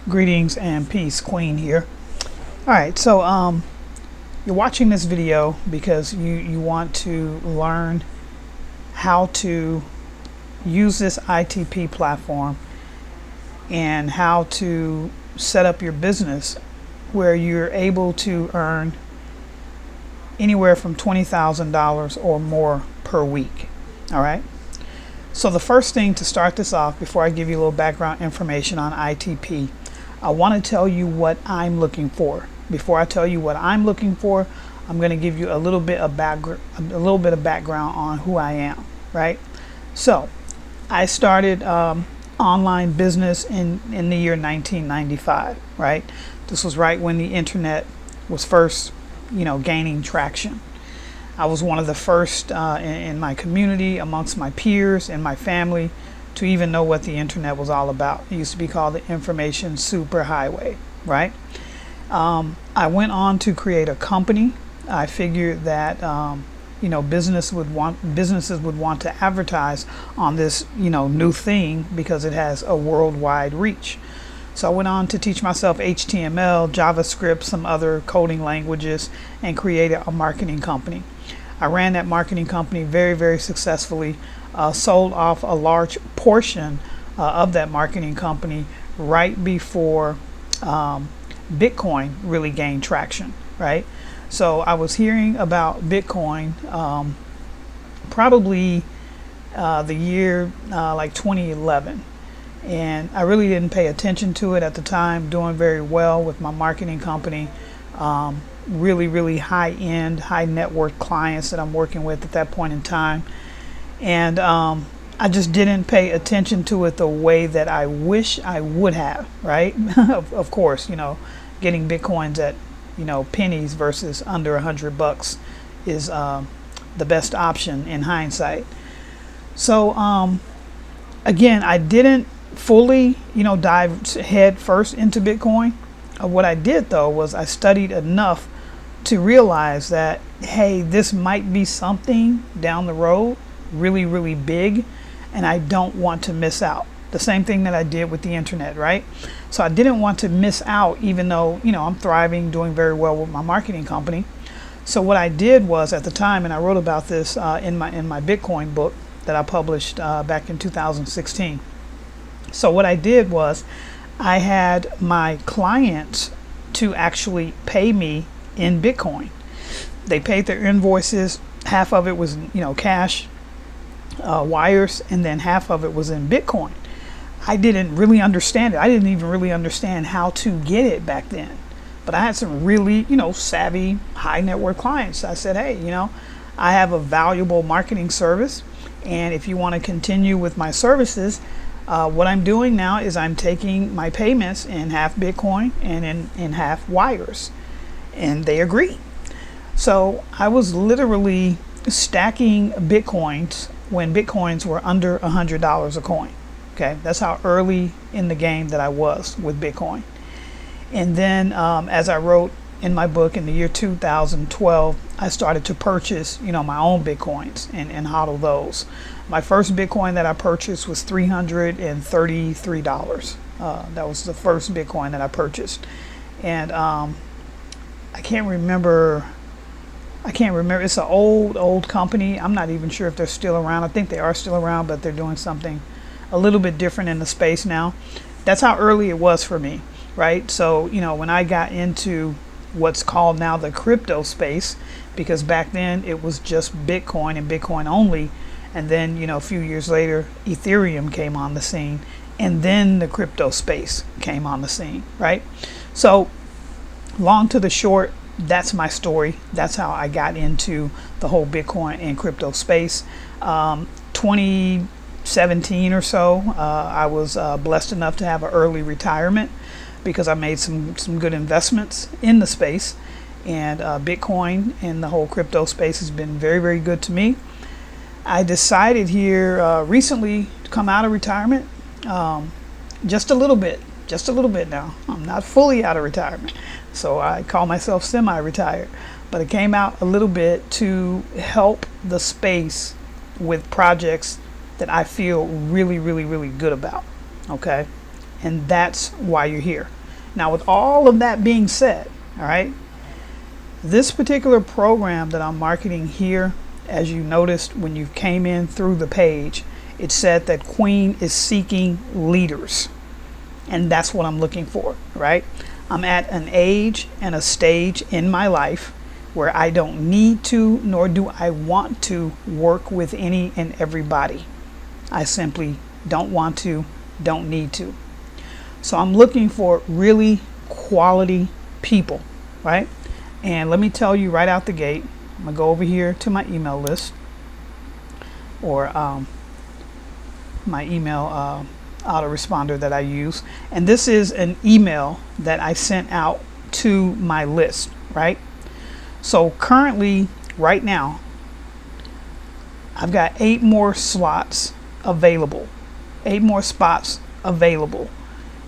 Greetings and peace, Queen here. All right, so you're watching this video because you want to learn how to use this ITP platform and how to set up your business where you're able to earn anywhere from $20,000 or more per week. All right. So the first thing to start this off, before I give you a little background information on ITP, I want to tell you what I'm looking for. Before I tell you what I'm looking for, I'm going to give you a little bit of background on who I am. Right. So I started online business in the year 1995. Right. This was right when the internet was first, gaining traction. I was one of the first in my community, amongst my peers and my family, to even know what the internet was all about. It used to be called the information superhighway, right? I went on to create a company. I figured that businesses would want to advertise on this new thing because it has a worldwide reach. So I went on to teach myself HTML, JavaScript, some other coding languages, and created a marketing company. I ran that marketing company very, very successfully, sold off a large portion of that marketing company right before Bitcoin really gained traction, right? So I was hearing about Bitcoin probably the year like 2011. And I really didn't pay attention to it at the time, doing very well with my marketing company. Really high-end, high net worth clients that I'm working with at that point in time. And I just didn't pay attention to it the way that I wish I would have, right? Of course, getting Bitcoins at, pennies versus under $100 is the best option in hindsight. So again, I didn't fully, dive head first into Bitcoin. What I did though was I studied enough to realize that, hey, this might be something down the road, really big, and I don't want to miss out. The same thing that I did with the internet, right? So I didn't want to miss out, even though, I'm thriving, doing very well with my marketing company. So what I did was at the time, and I wrote about this in my Bitcoin book that I published back in 2016. So what I did was I had my clients to actually pay me in Bitcoin. They paid their invoices. Half of it was, cash, wires, and then half of it was in Bitcoin. I didn't really understand it. I didn't even really understand how to get it back then. But I had some really, savvy, high net worth clients. I said, hey, I have a valuable marketing service. And if you want to continue with my services, what I'm doing now is I'm taking my payments in half Bitcoin and in half wires. And they agreed. So I was literally stacking Bitcoins when Bitcoins were under $100 a coin. Okay, that's how early in the game that I was with Bitcoin. And then as I wrote in my book in the year 2012, I started to purchase, my own Bitcoins and hodl those. My first Bitcoin that I purchased was $333. That was the first Bitcoin that I purchased. And I can't remember. It's an old company. I'm not even sure if they're still around. I think they are still around, but they're doing something a little bit different in the space now. That's how early it was for me, right? So, when I got into what's called now the crypto space, because back then it was just Bitcoin and Bitcoin only. And then, a few years later, Ethereum came on the scene, and then the crypto space came on the scene, right? So long to the short, that's my story. That's how I got into the whole Bitcoin and crypto space. 2017 or so, I was blessed enough to have an early retirement because I made some good investments in the space. And Bitcoin and the whole crypto space has been very, very good to me. I decided here recently to come out of retirement, just a little bit now. I'm not fully out of retirement, so I call myself semi-retired, but I came out a little bit to help the space with projects that I feel really good about. Okay, and that's why you're here. Now, with all of that being said, all right, this particular program that I'm marketing here, as you noticed when you came in through the page, it said that Queen is seeking leaders. And that's what I'm looking for, right? I'm at an age and a stage in my life where I don't need to, nor do I want to work with any and everybody. I simply don't want to, don't need to. So I'm looking for really quality people, right? And let me tell you right out the gate, I'm gonna go over here to my email list, or my email autoresponder that I use. And this is an email that I sent out to my list, right? So currently, right now, I've got 8 more slots available, 8 more spots available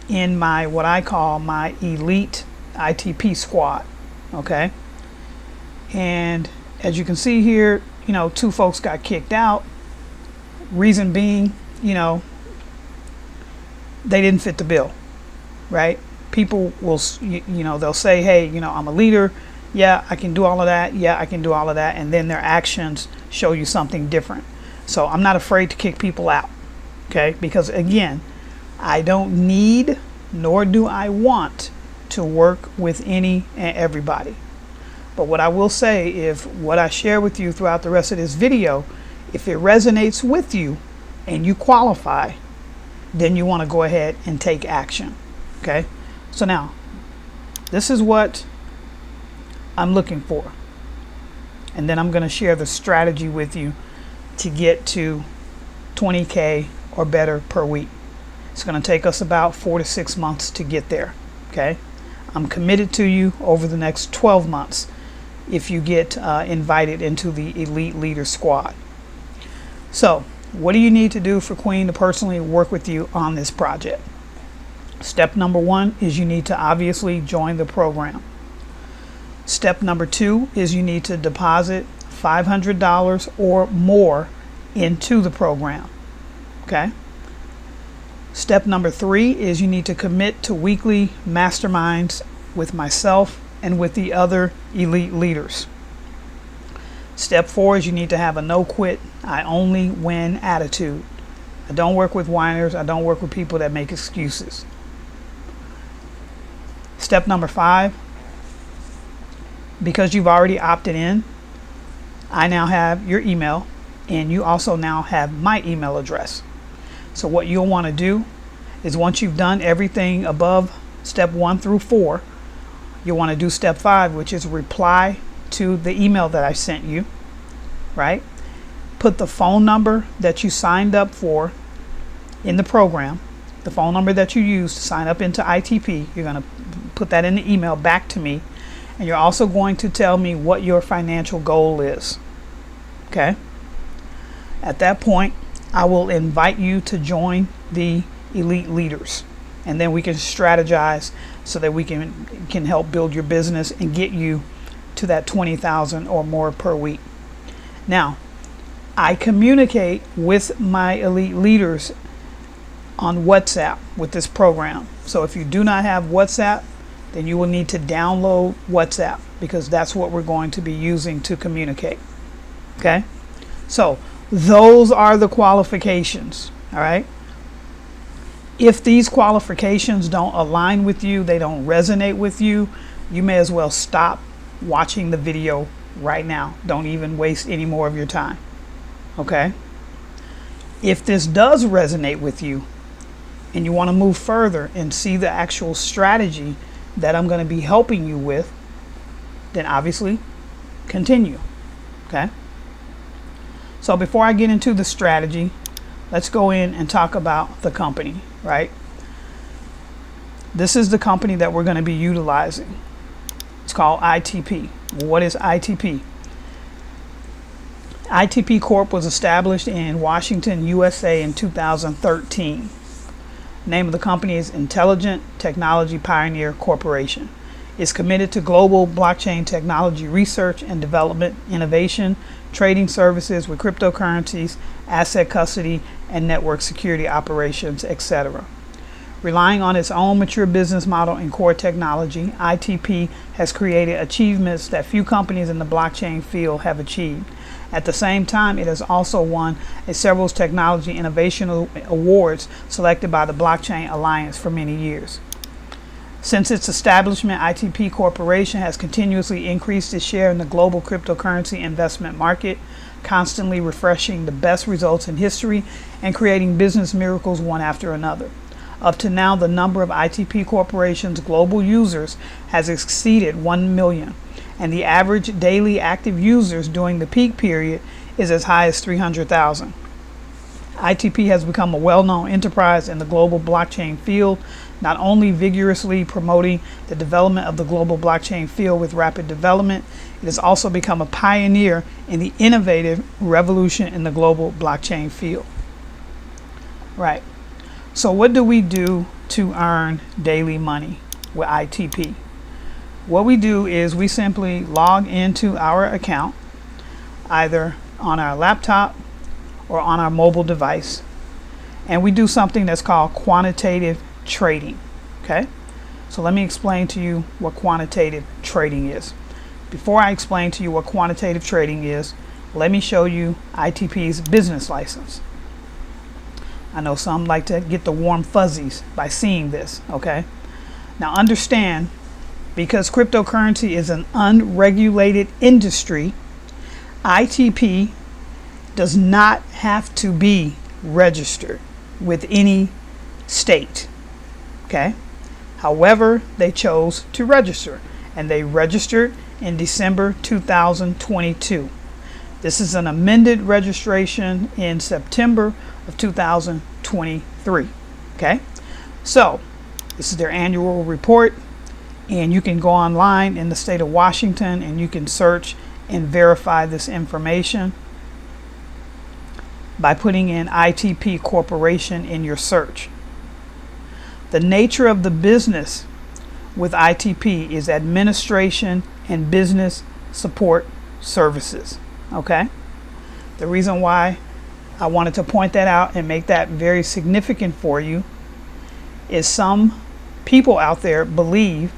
in my, what I call my elite ITP squad. Okay. And as you can see here, 2 folks got kicked out. Reason being, they didn't fit the bill, right? People will, they'll say, hey, I'm a leader. Yeah, I can do all of that. Yeah, I can do all of that. And then their actions show you something different. So I'm not afraid to kick people out. Okay. Because again, I don't need, nor do I want to work with any and everybody. But what I will say, if what I share with you throughout the rest of this video, if it resonates with you and you qualify, then you want to go ahead and take action. Okay. So now, this is what I'm looking for. And then I'm going to share the strategy with you to get to 20K or better per week. It's going to take us about 4 to 6 months to get there. Okay. I'm committed to you over the next 12 months if you get invited into the Elite Leader Squad. So what do you need to do for Queen to personally work with you on this project? Step number 1 is you need to obviously join the program. Step number 2 is you need to deposit $500 or more into the program. Okay. Step number 3 is you need to commit to weekly masterminds with myself and with the other elite leaders. Step 4 is you need to have a no quit, I only win attitude. I don't work with whiners. I don't work with people that make excuses. Step number 5, because you've already opted in, I now have your email, and you also now have my email address. So what you'll want to do is, once you've done everything above step 1 through 4, you'll want to do step 5, which is reply to the email that I sent you, right? Put the phone number that you signed up for in the program, the phone number that you used to sign up into ITP. You're going to put that in the email back to me. And you're also going to tell me what your financial goal is. Okay? At that point, I will invite you to join the elite leaders, and then we can strategize so that we can help build your business and get you to that 20,000 or more per week. Now, I communicate with my elite leaders on WhatsApp with this program. So if you do not have WhatsApp, then you will need to download WhatsApp, because that's what we're going to be using to communicate. Okay? So those are the qualifications. All right? If these qualifications don't align with you, they don't resonate with you, you may as well stop watching the video right now. Don't even waste any more of your time. Okay? If this does resonate with you and you want to move further and see the actual strategy that I'm going to be helping you with, then obviously continue. Okay? So before I get into the strategy, let's go in and talk about the company, right? This is the company that we're going to be utilizing. It's called ITP. What is ITP? ITP Corp was established in Washington, USA in 2013. The name of the company is Intelligent Technology Pioneer Corporation. It's committed to global blockchain technology research and development, innovation, trading services with cryptocurrencies, asset custody, and network security operations, etc. Relying on its own mature business model and core technology, ITP has created achievements that few companies in the blockchain field have achieved. At the same time, it has also won several technology innovation awards selected by the Blockchain Alliance for many years. Since its establishment, ITP Corporation has continuously increased its share in the global cryptocurrency investment market, constantly refreshing the best results in history and creating business miracles one after another. Up to now, the number of ITP Corporation's global users has exceeded 1 million, and the average daily active users during the peak period is as high as 300,000. ITP has become a well-known enterprise in the global blockchain field, not only vigorously promoting the development of the global blockchain field with rapid development, it has also become a pioneer in the innovative revolution in the global blockchain field. Right. So what do we do to earn daily money with ITP? What we do is we simply log into our account either on our laptop or on our mobile device, and we do something that's called quantitative trading. Okay, so let me explain to you what quantitative trading is. Before I explain to you what quantitative trading is, let me show you ITP's business license. I know some like to get the warm fuzzies by seeing this. Okay, now understand, because cryptocurrency is an unregulated industry, ITP does not have to be registered with any state. Okay, however, they chose to register, and they registered in December 2022. This is an amended registration in September of 2023. Okay, so this is their annual report, and you can go online in the state of Washington and you can search and verify this information by putting in ITP Corporation in your search. The nature of the business with ITP is administration and business support services. Okay, the reason why I wanted to point that out and make that very significant for you is some people out there believe,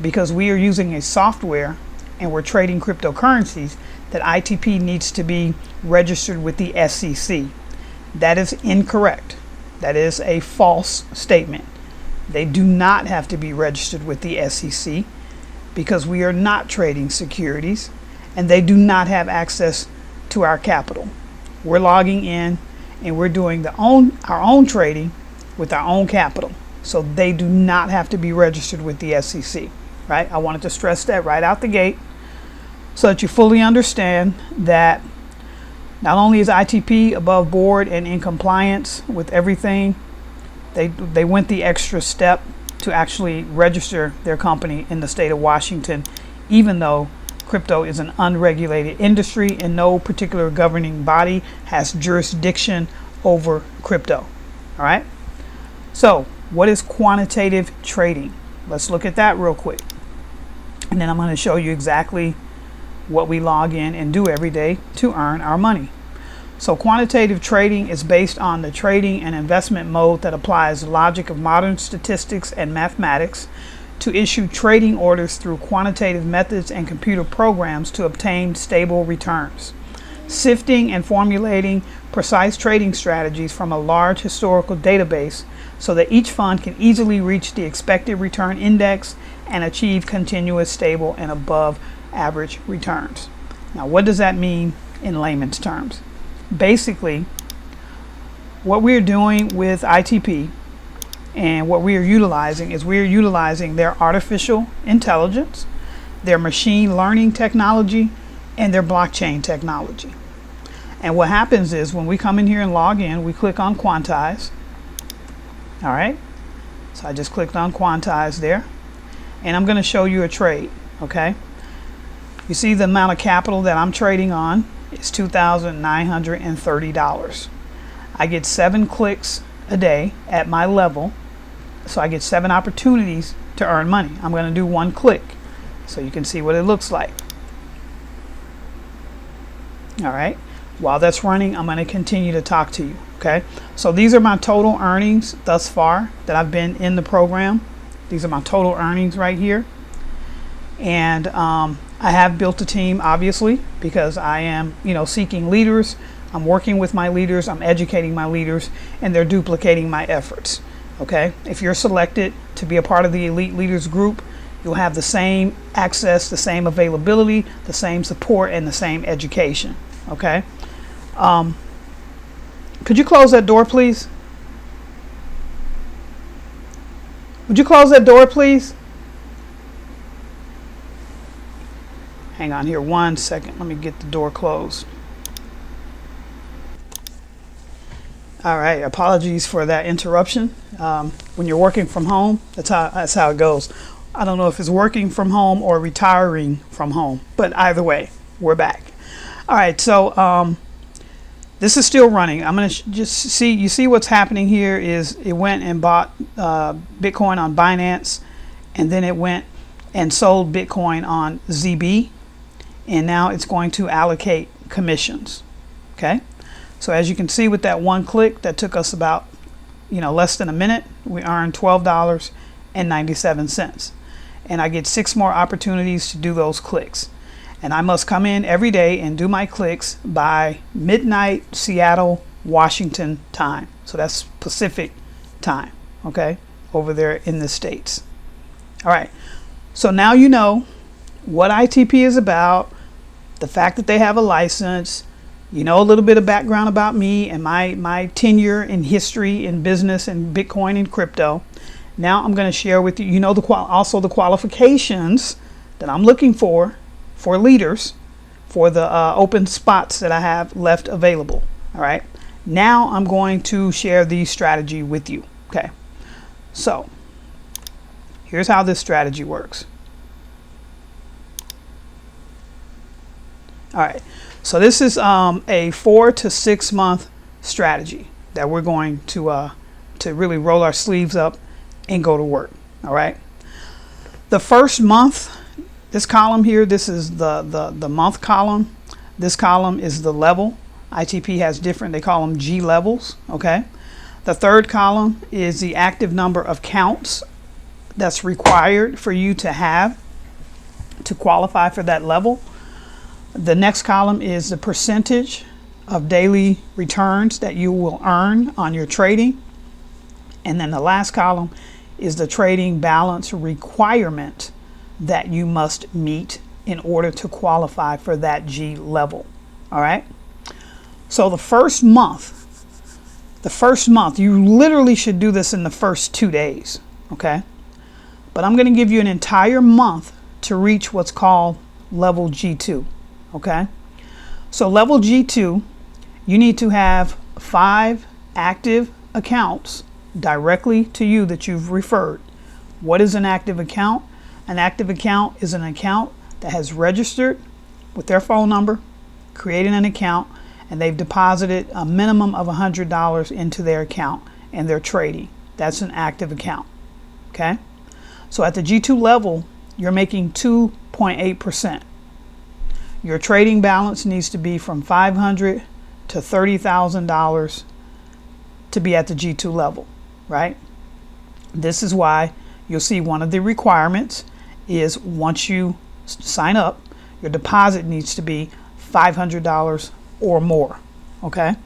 because we are using a software and we're trading cryptocurrencies, that ITP needs to be registered with the SEC. That is incorrect. That is a false statement. They do not have to be registered with the SEC because we are not trading securities, and they do not have access to our capital. We're logging in and we're doing our own trading with our own capital. So they do not have to be registered with the SEC, right? I wanted to stress that right out the gate so that you fully understand that not only is ITP above board and in compliance with everything, they went the extra step to actually register their company in the state of Washington, even though crypto is an unregulated industry and no particular governing body has jurisdiction over crypto. All right. So what is quantitative trading? Let's look at that real quick. And then I'm going to show you exactly what we log in and do every day to earn our money. So quantitative trading is based on the trading and investment mode that applies the logic of modern statistics and mathematics to issue trading orders through quantitative methods and computer programs to obtain stable returns. Sifting and formulating precise trading strategies from a large historical database so that each fund can easily reach the expected return index and achieve continuous, stable, and above average returns. Now, what does that mean in layman's terms? Basically, what we're doing with ITP and what we are utilizing is we're utilizing their artificial intelligence, their machine learning technology, and their blockchain technology. And what happens is when we come in here and log in, we click on Quantize. All right, so I just clicked on Quantize there, and I'm going to show you a trade. Okay, you see the amount of capital that I'm trading on is $2,930. I get 7 clicks a day at my level, so I get 7 opportunities to earn money. I'm going to do 1 click so you can see what it looks like. All right, While that's running, I'm going to continue to talk to you. Okay, so these are my total earnings thus far that I've been in the program. These are my total earnings right here. And I have built a team, obviously, because I am, seeking leaders. I'm working with my leaders, I'm educating my leaders, and they're duplicating my efforts. Okay, if you're selected to be a part of the elite leaders group, you'll have the same access, the same availability, the same support, and the same education. Okay, could you close that door, please? Would you close that door, please? Hang on here 1 second. Let me get the door closed. All right. Apologies for that interruption. When you're working from home, that's how it goes. I don't know if it's working from home or retiring from home, but either way, we're back. All right. So this is still running. I'm going to just see. You see what's happening here is it went and bought Bitcoin on Binance, and then it went and sold Bitcoin on ZB. And now it's going to allocate commissions. Okay, so as you can see with that one click that took us about less than a minute, we earned $12.97, and I get 6 more opportunities to do those clicks, and I must come in every day and do my clicks by midnight Seattle, Washington time. So that's Pacific time, okay, over there in the States. All right, so now you know what ITP is about, the fact that they have a license, a little bit of background about me and my tenure in history in business and Bitcoin and crypto. Now I'm going to share with you, also the qualifications that I'm looking for leaders for the open spots that I have left available. All right. Now I'm going to share the strategy with you. Okay. So here's how this strategy works. All right, so this is a 4 to 6 month strategy that we're going to really roll our sleeves up and go to work. All right, the first month, this column here, this is the month column. This column is the level. ITP has different, they call them G levels. Okay, the third column is the active number of counts that's required for you to have to qualify for that level. The next column is the percentage of daily returns that you will earn on your trading. And then the last column is the trading balance requirement that you must meet in order to qualify for that G level. All right. So the first month, you literally should do this in the first 2 days. Okay. But I'm going to give you an entire month to reach what's called level G2. Okay, so level G2, you need to have 5 active accounts directly to you that you've referred. What is an active account? An active account is an account that has registered with their phone number, created an account, and they've deposited a minimum of $100 into their account and they're trading. That's an active account. Okay, so at the G2 level, you're making 2.8%. Your trading balance needs to be from $500 to $30,000 to be at the G2 level, right? This is why you'll see one of the requirements is once you sign up, your deposit needs to be $500 or more, okay?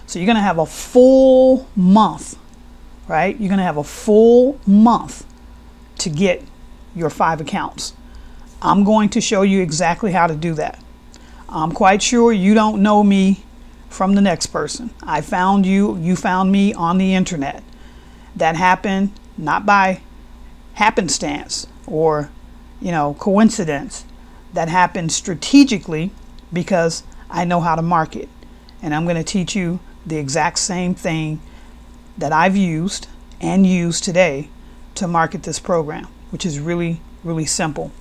So you're going to have a full month, right? You're going to have a full month to get your 5 accounts. I'm going to show you exactly how to do that. I'm quite sure you don't know me from the next person. I found you, you found me on the internet. That happened not by happenstance or, coincidence. That happened strategically because I know how to market. And I'm going to teach you the exact same thing that I've used and use today to market this program, which is really, really simple.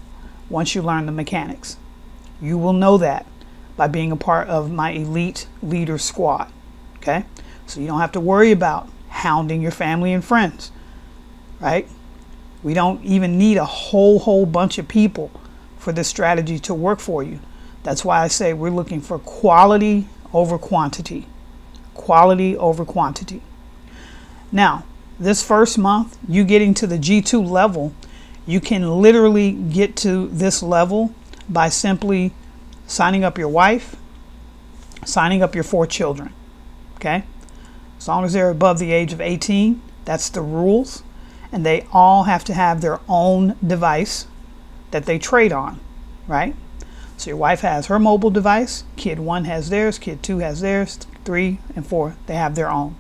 Once you learn the mechanics, you will know that by being a part of my elite leader squad. Okay, so you don't have to worry about hounding your family and friends, right? We don't even need a whole bunch of people for this strategy to work for you. That's why I say we're looking for quality over quantity. Quality over quantity. Now, this first month, you getting to the G2 level, you can literally get to this level by simply signing up your wife, signing up your 4 children. Okay? As long as they're above the age of 18, that's the rules. And they all have to have their own device that they trade on, right? So your wife has her mobile device, kid 1 has theirs, kid 2 has theirs, 3 and 4, they have their own.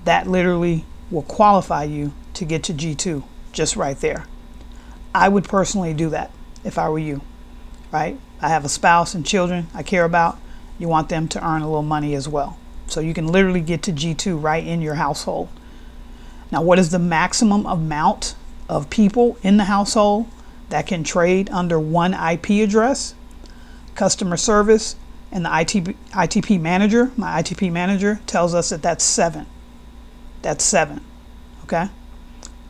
That literally will qualify you to get to G2 just right there. I would personally do that if I were you, right? I have a spouse and children I care about. You want them to earn a little money as well. So you can literally get to G2 right in your household. Now, what is the maximum amount of people in the household that can trade under one IP address? Customer service and the ITP manager, my ITP manager tells us that that's 7. That's 7, okay?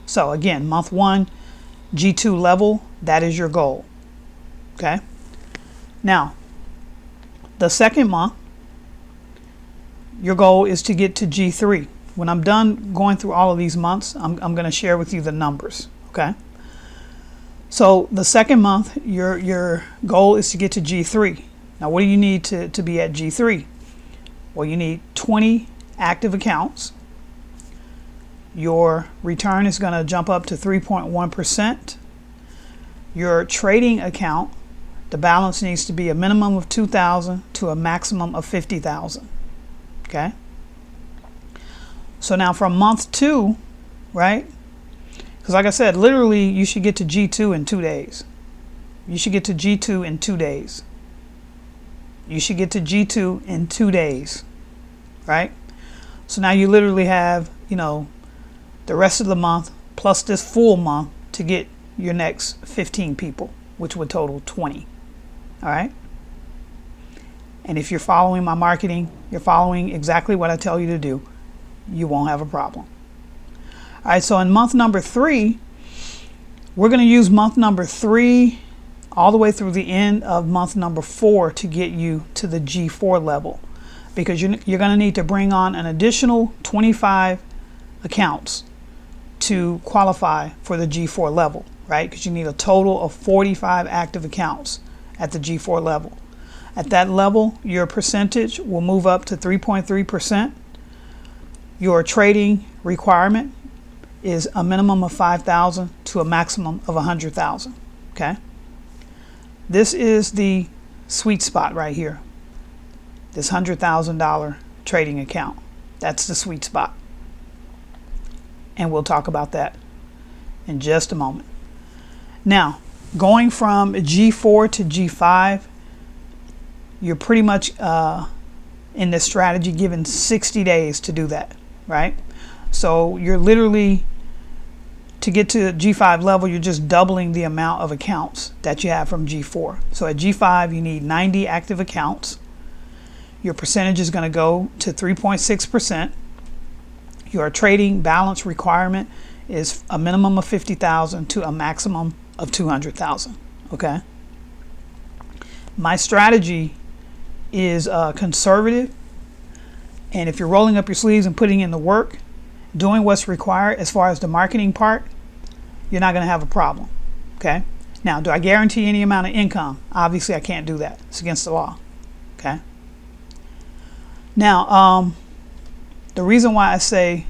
So again, month 1, G2 level, that is your goal, okay? Now, the second month, your goal is to get to G3. When I'm done going through all of these months, I'm going to share with you the numbers, okay? So the second month, your goal is to get to G3. Now, what do you need to be at G3? Well, you need 20 active accounts. Your return is going to jump up to 3.1%. Your trading account, the balance needs to be a minimum of 2,000 to a maximum of 50,000. Okay? So now from month 2, right? Because like I said, literally you should get to G2 in 2 days. You should get to G2 in 2 days. You should get to G2 in 2 days, right? So now you literally have, the rest of the month plus this full month to get your next 15 people, which would total 20. All right. And if you're following my marketing, you're following exactly what I tell you to do, you won't have a problem. All right. So in month number 3, we're going to use month number 3 all the way through the end of month number 4 to get you to the G4 level, because you're going to need to bring on an additional 25 accounts to qualify for the G4 level, right? Because you need a total of 45 active accounts at the G4 level. At that level, your percentage will move up to 3.3%. Your trading requirement is a minimum of 5,000 to a maximum of 100,000, okay? This is the sweet spot right here. This $100,000 trading account. That's the sweet spot. And we'll talk about that in just a moment. Now, going from G4 to G5, you're pretty much in this strategy given 60 days to do that, right? So you're literally, to get to G5 level, you're just doubling the amount of accounts that you have from G4. So at G5, you need 90 active accounts. Your percentage is going to go to 3.6%. Your trading balance requirement is a minimum of 50,000 to a maximum of 200,000. Okay. My strategy is conservative, and if you're rolling up your sleeves and putting in the work, doing what's required as far as the marketing part, you're not going to have a problem. Okay. Now, do I guarantee any amount of income? Obviously, I can't do that. It's against the law. Okay. Now, the reason why I say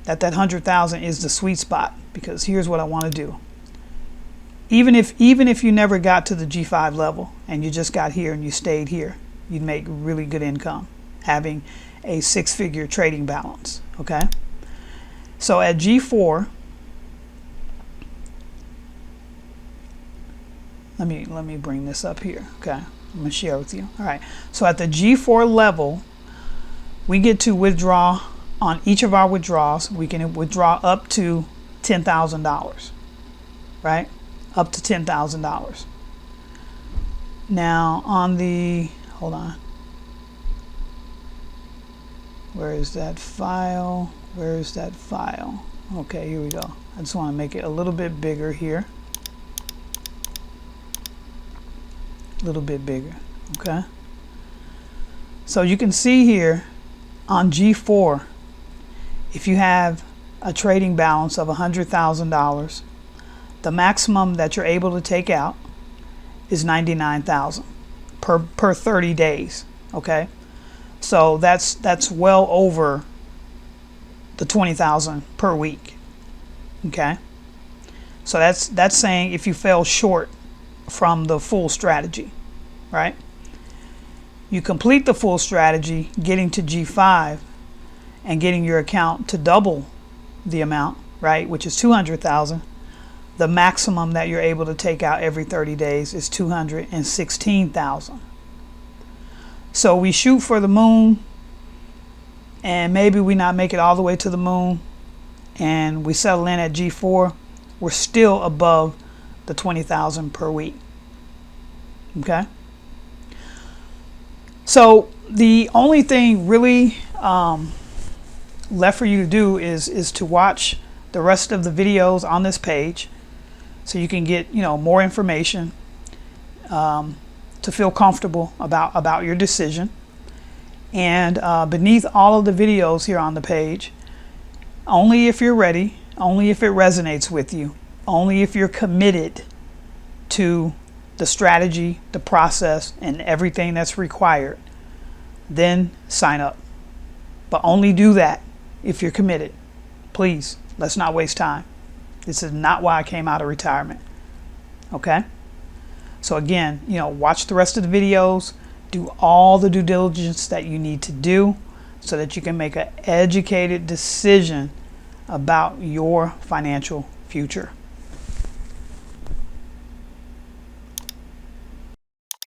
that 100,000 is the sweet spot, because here's what I want to do. Even if you never got to the G5 level and you just got here and you stayed here, you'd make really good income having a 6-figure trading balance. Okay. So at G4, let me bring this up here. Okay. I'm going to share with you. All right. So at the G4 level, we get to withdraw on each of our withdrawals. We can withdraw up to $10,000, right? Up to $10,000. Now on the, hold on. Where is that file? Where is that file? Okay, here we go. I just want to make it a little bit bigger here. A little bit bigger, okay? So you can see here on G4, if you have a trading balance of $100,000, the maximum that you're able to take out is $99,000 per 30 days. Okay, so that's well over the $20,000 per week. Okay, so that's saying if you fell short from the full strategy, right? You complete the full strategy, getting to G5 and getting your account to double the amount, right, which is $200,000. The maximum that you're able to take out every 30 days is $216,000. So we shoot for the moon, and maybe we not make it all the way to the moon, and we settle in at G4. We're still above the $20,000 per week. Okay. So the only thing really left for you to do is to watch the rest of the videos on this page, so you can get more information, to feel comfortable about your decision. And beneath all of the videos here on the page, only if you're ready, only if it resonates with you, only if you're committed to the strategy, the process, and everything that's required, then sign up. But only do that if you're committed. Please, let's not waste time. This is not why I came out of retirement. Okay? So again, watch the rest of the videos, do all the due diligence that you need to do so that you can make an educated decision about your financial future.